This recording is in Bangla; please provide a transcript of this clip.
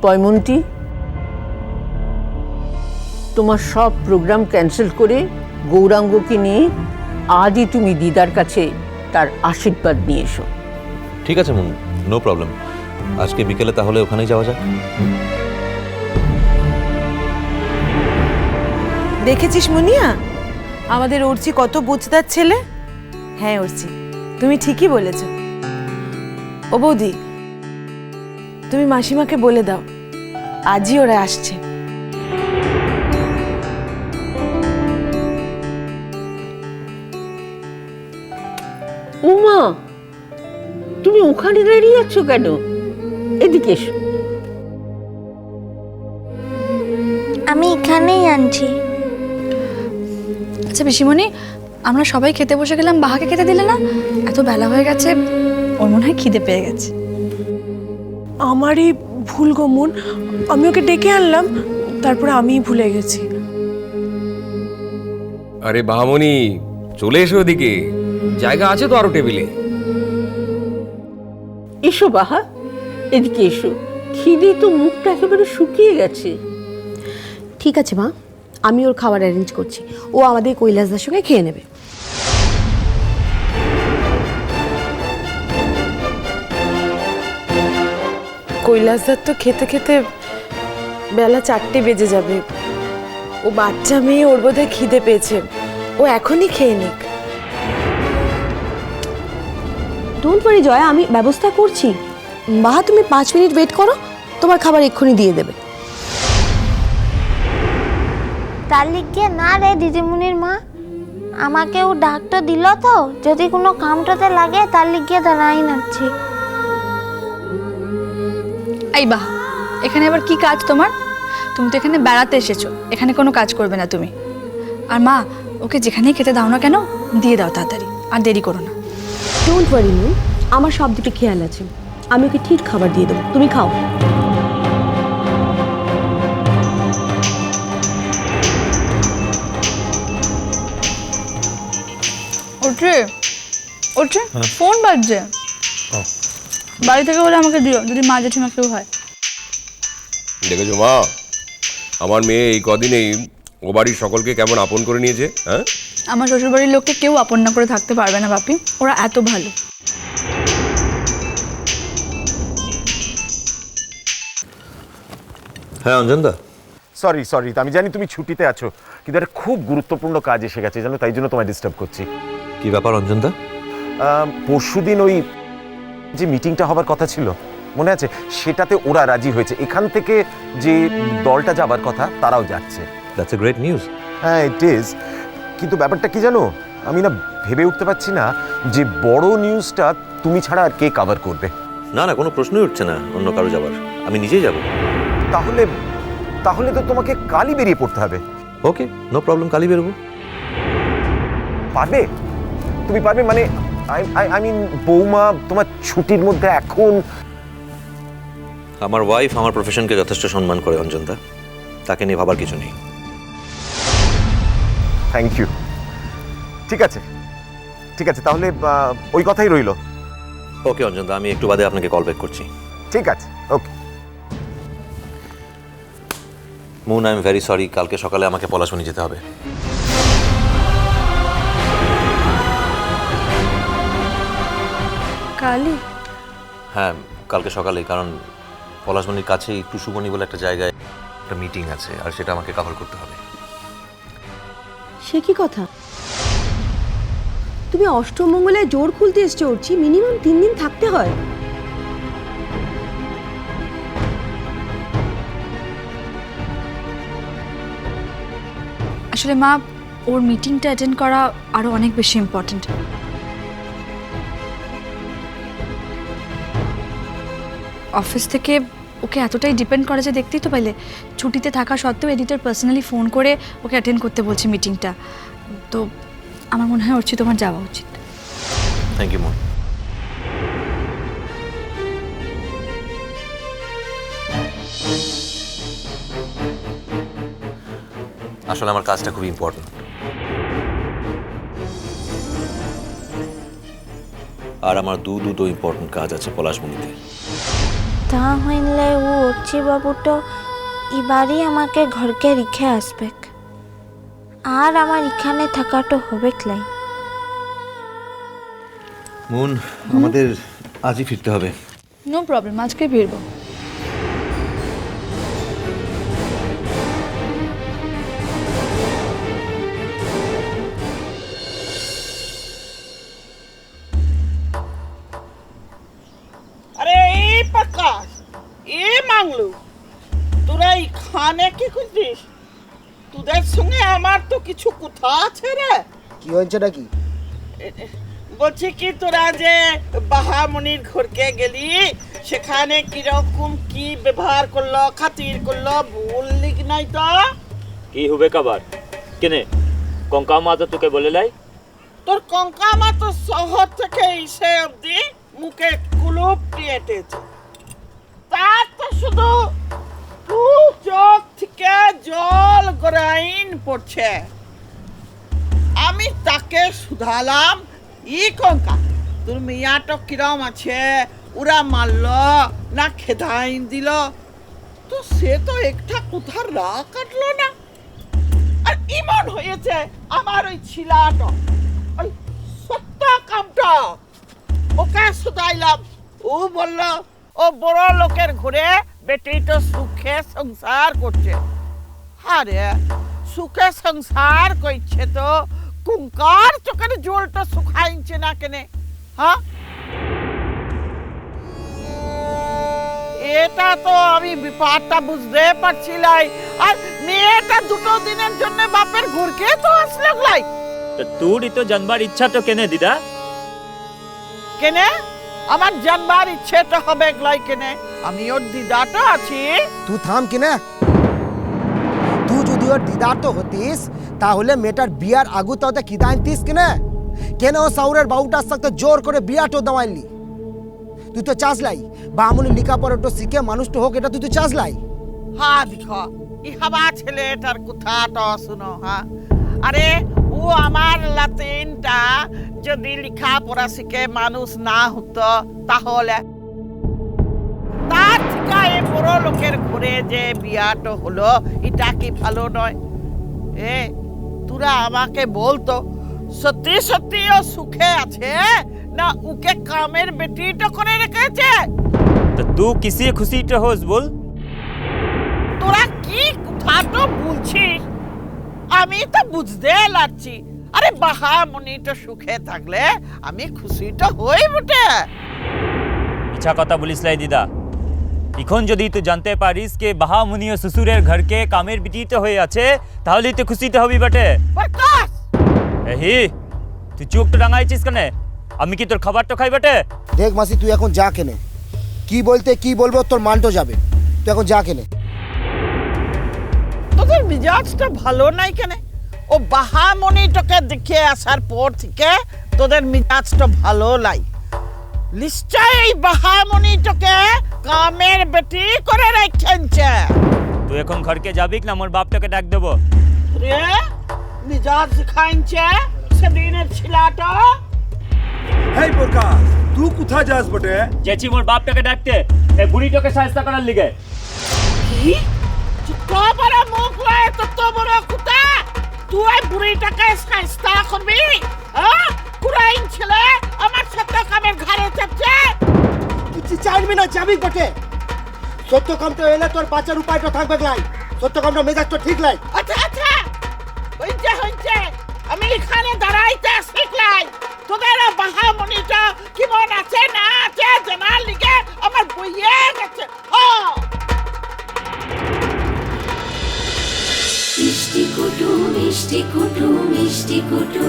পয়মন্তি, তোমার সব প্রোগ্রাম ক্যান্সেল করে গৌরাঙ্গকে নিয়ে আজই তুমি দিদার কাছে তার আশীর্বাদ নিয়ে এসো। ঠিক আছে মুন, নো প্রবলেম। আজকে বিকেলে তাহলে ওখানেই যাওয়া যাক। দেখেছিস মুনিয়া, আমাদের অর্চি কত বুঝদার ছেলে। হ্যাঁ অর্চি, তুমি ঠিকই বলেছ। ও বৌদি, তুমি মাসিমাকে বলে দাও আজই ওরা আসছে। উমা, তুমি ওখানে দাঁড়িয়ে আছো কেন? এদিকে এসো। আমি এখানেই আনছি। আচ্ছা পিসিমণি, আমরা সবাই খেতে বসে গেলাম, বাহাকে খেতে দিলে না? এত বেলা হয়ে গেছে, ওর মনে হয় খিদে পেয়ে গেছে। আমারই ভুল গো মন, আমি ওকে ডেকে আনলাম, তারপরে আমিই ভুলে গেছি। আরে বাহামণি, চলে এসো ওদিকে, জায়গা আছে তো আরো টেবিলে। এসো বাহা, এদিকে এসো। খিদে তো মুখটা একেবারে শুকিয়ে গেছে। ঠিক আছে মা, আমি ওর খাবার অ্যারেঞ্জ করছি, ও আমাদের কৈলাসদার সঙ্গে খেয়ে নেবে। কৈলাসদার তো খেতে খেতে বেলা 4টে বেজে যাবে। ও বাচ্চা মেয়ে, ওর বোধহয় খিদে পেয়েছে, ও এখনই খেয়ে নিক। ডোন্ট ওয়ারি জয়া, আমি ব্যবস্থা করছি। বাহা, তুমি 5 মিনিট ওয়েট করো, তোমার খাবার এক্ষুনি দিয়ে দেবে। তার লিগে না রে দিদিমণির মা, আমাকেও ডাক্তার দিল তো, যদি কোনো কামটাতে লাগে তার লিগে দাঁড়াই নাচ্ছি। এই বাহা, এখানে আবার কি কাজ তোমার? তুমি তো এখানে বেড়াতে এসেছো, এখানে কোনো কাজ করবে না তুমি। আর মা, ওকে যেখানেই খেতে দাও না কেন, দিয়ে দাও তাড়াতাড়ি, আর দেরি করো না। ডোন্ট ওয়ারি নো, আমার সব দিকে খেয়াল আছে, আমি ওকে ঠিক খাবার দিয়ে দেবো, তুমি খাও। ওঠে ওঠে, ফোন বাজছে। বাড়ি থেকে বলে আমাকে দিও, যদি মা জেঠিমা কেউ হয়। দেখেছো মা, আমার মেয়ে এই কদিনেই ও বাড়ির সকলকে কেমন আপন করে নিয়েছে। হ্যাঁ, আমার শ্বশুরবাড়ির লোককে কেউ আপন না করে থাকতে পারবে না বাপি, ওরা এত ভালো। হ্যাঁ অঞ্জনদা। সরি সরি, আমি জানি তুমি ছুটিতে আছো, কিন্তু একটা খুব গুরুত্বপূর্ণ কাজ এসে গেছে জানো, তাই জন্য তোমায় ডিস্টার্ব করছি। কি ব্যাপার অঞ্জনদা? পরশুদিন ওই যে মিটিংটা হবার কথা ছিল, মনে আছে? সেটাতে ওরা রাজি হয়েছে, এখান থেকে যে দলটা যাবার কথা তারাও যাচ্ছে। That's a great news. হ্যাঁ ইট ইজ, কিন্তু ব্যাপারটা কি জানো, আমি না ভেবে উঠতে পারছি না যে বড় নিউজটা তুমি ছাড়া আর কে কভার করবে। না না, কোনো প্রশ্নই উঠছে না অন্য কারো যাবার, আমি নিজেই যাব। তাহলে তাহলে তো তোমাকে কালই বেরিয়ে পড়তে হবে। ওকে, নো প্রবলেম, কালই বেরোবো। পারবে? তুমি পারবে? মানে আই মিন বৌমা তোমার ছুটির মধ্যে এখন। আমার ওয়াইফ আমার প্রফেশনকে যথেষ্ট সম্মান করে অঞ্জনদা, তাকে নিয়ে ভাবার কিছু নেই। Thank you. ঠিক আছে ঠিক আছে, তাহলে ওই কথাই রইল। ওকে অঞ্জনদা, আমি একটু বাদে আপনাকে কল ব্যাক করছি। ঠিক আছে, okay. Moon, I am very sorry, কালকে সকালে আমাকে পলাশমণি যেতে হবে। কালি? হ্যাঁ, কালকে সকালে, কারণ পলাশমণির কাছে একটু সুবনি বলে একটা জায়গায় একটা মিটিং আছে, আর সেটা আমাকে কভার করতে হবে। সে কি কথা? তুমি অষ্টমঙ্গলায় জোর খুলতে এসছো উঠছি, মিনিমাম 3 দিন থাকতে হয়। আসলে মা, ওর মিটিংটা অ্যাটেন্ড করা আরও অনেক বেশি ইম্পর্ট্যান্ট। অফিস থেকে ওকে এতটাই ডিপেন্ড করা যে, দেখতেই তো পাইলে ছুটিতে থাকা সত্ত্বেও এডিটর পার্সোনালি ফোন করে ওকে অ্যাটেন্ড করতে বলছে মিটিংটা। তো আমার মনে হয় অর্চি তোমার যাওয়া উচিত। Thank you Moon. আসলে আমার কাজটা খুব ইম্পর্টেন্ট, আর আমার দুটো ইম্পর্টেন্ট কাজ আছে পলাশমণিতে। তা হইলে ও অর্চি বাবুটা এবারই আমাকে ঘরকে রেখে আসবে আর আমার এখানে থাকাটা হবে ক্লাই। মুন আমাদের আজই ফিরতে হবে। নো প্রবলেম, আজকে ফিরবো। আরে এই প্রকাশ, এ মাংলু, তোরা এখানে কি খুঁজছিস? তোদের সঙ্গে আমার তো কিছু কথা আছে রে। কি হয়েছে নাকি? বলছি কি তোরা যে বাহামনির ঘরকে গেলি, সেখানে কিরকম কি ব্যবহার করলো, খাতির করলো, বললি কি নাই? তো কি হবে কাবার কেনে কঙ্কা মা তো তোকে বলে লাই? তোর কঙ্কা মা তো শহর থেকে এসে অবধি মুখে কুলুপ দিয়েছে, তার তো শুধু দু চোখ থেকে জল গড়াইন পড়ছে। আমি তাকে শুধালাম, ই কঙ্কা তোর মিয়াটা কিরম আছে, ওরা মারলো না খেদাইন দিল? তো সে তো একটা কোথার রা কাটলো না। আর ইমন হয়েছে আমার ওই ছিলাটা, ওই সত্য কামটা, ওকে শুধাইলাম, ও বলল ও বড় লোকের ঘরে বেটি তো সুখে সংসার করছে। আরে সুখে সংসার করছে তো কুঙ্কার চোখের জলটা শুকাইছে না কেনে? হ্যাঁ, এটা তো আমি ব্যাপারটা বুঝতে পারছিলাই। আর মেয়েটা দুটো দিনের জন্য বাপের ঘরকে তো আসলে লাই। তো তোর তো জানবার ইচ্ছা তো কেনে দিদা? কেনে আমার জানবার ইচ্ছে তো হবে লাই কেনে? আমি ওর দিদাটা আছি। তুই থাম কিনে। তুই যদি ওর দিদার তো হতিস তাহলে মেয়েটার বিয়ার আগু তো কিদা আনতিস কিনে? কেন ও সাউরের বাউটার সাথে জোর করে বিয়াটো দেওয়াইলি? তুই তো চাষলাই বামুনি লেখাপড়াটো শিখে মানুষটা হোক, এটা তুই তো চাষলাই। হ্যাঁ দেখো, ই হাবা ছেলেটার কথাটা শুনো। হ্যাঁ, আরে ও আমার লাতিনটা যদি লেখাপড়া শিখে মানুষ না হতো তাহলে তার থেকে এই বড় লোকের ঘরে যে বিয়াটা হলো, এটা কি ভালো নয়? এ তোরা আমাকে বলতো, সত্যি সত্যি ও সুখে আছে না ওকে কামের বেটিটা করে রেখেছে? তো তুই কিসে খুশিটা হোস বল? তোরা কি কথাটা বলছিস আমি তো বুঝতে লাগছি। আরে বাহামনিটা সুখে থাকলে আমি খুশিটা হই বটে। ইচ্ছা কথা বলিস লাই দিদা। এখন যদি তুই জানতে পারিস কে বাহামুনি ও শ্বশুরের ঘরকে কামের বিটিতে হয়ে আছে, তাহলে তুই খুশিতে হবি বটে। প্রকাশ, হি তুই চোখটা রাঙাইছিস কেন? আমি কি তোর খাবারটা খাই বটে? দেখ মাসি, তুই এখন যা কেনে। কি বলতে কি বলবো তোর মানটো যাবে। তুই এখন যা কেনে। তোদের মিজাজটা ভালো নাই কেন? ও বাহামনিটাকে দেখে আসার পর থেকে তোদের মিজাজটা ভালো লাই। নিশ্চয় এই বাহামনিটাকে কামের বেটি করে রেখেছে। তুই এখন ঘরকে যাবি না আমার বাপটাকে ডাক দেবো? রে মিজাজ খাইছে সেদিনের ছিলাটা। হেই প্রকাশ, তুই কোথায় যাস বটে? চেঁচি মোর বাপটাকে ডাকতে, এই বুড়িটাকে সাহায্য করার লিগে। কি তো বড় মুখ লয় তো বড় কুতা, তুই বুড়িটাকে সাহায্য করবি? হ্যাঁ, কুরাইন ছেলে আমার সাথে কামের ঘরে চাপছে। তুই চাইবি না যাবি বটে। সত্য কামটা এলে তোর বাঁচার উপায়টা থাকবে লাই। সত্য কামটা মেজাজটা ঠিক লাই। আচ্ছা আচ্ছা, হইছে আমি এখানে দাঁড়াইতে শিখলাই। তোদের বাহামনিটা কেমন আছে না আছে জানার লিগে আমার বইয়ে গেছে। মিষ্টি কুটু মিষ্টি কুটু মিষ্টি কুটু।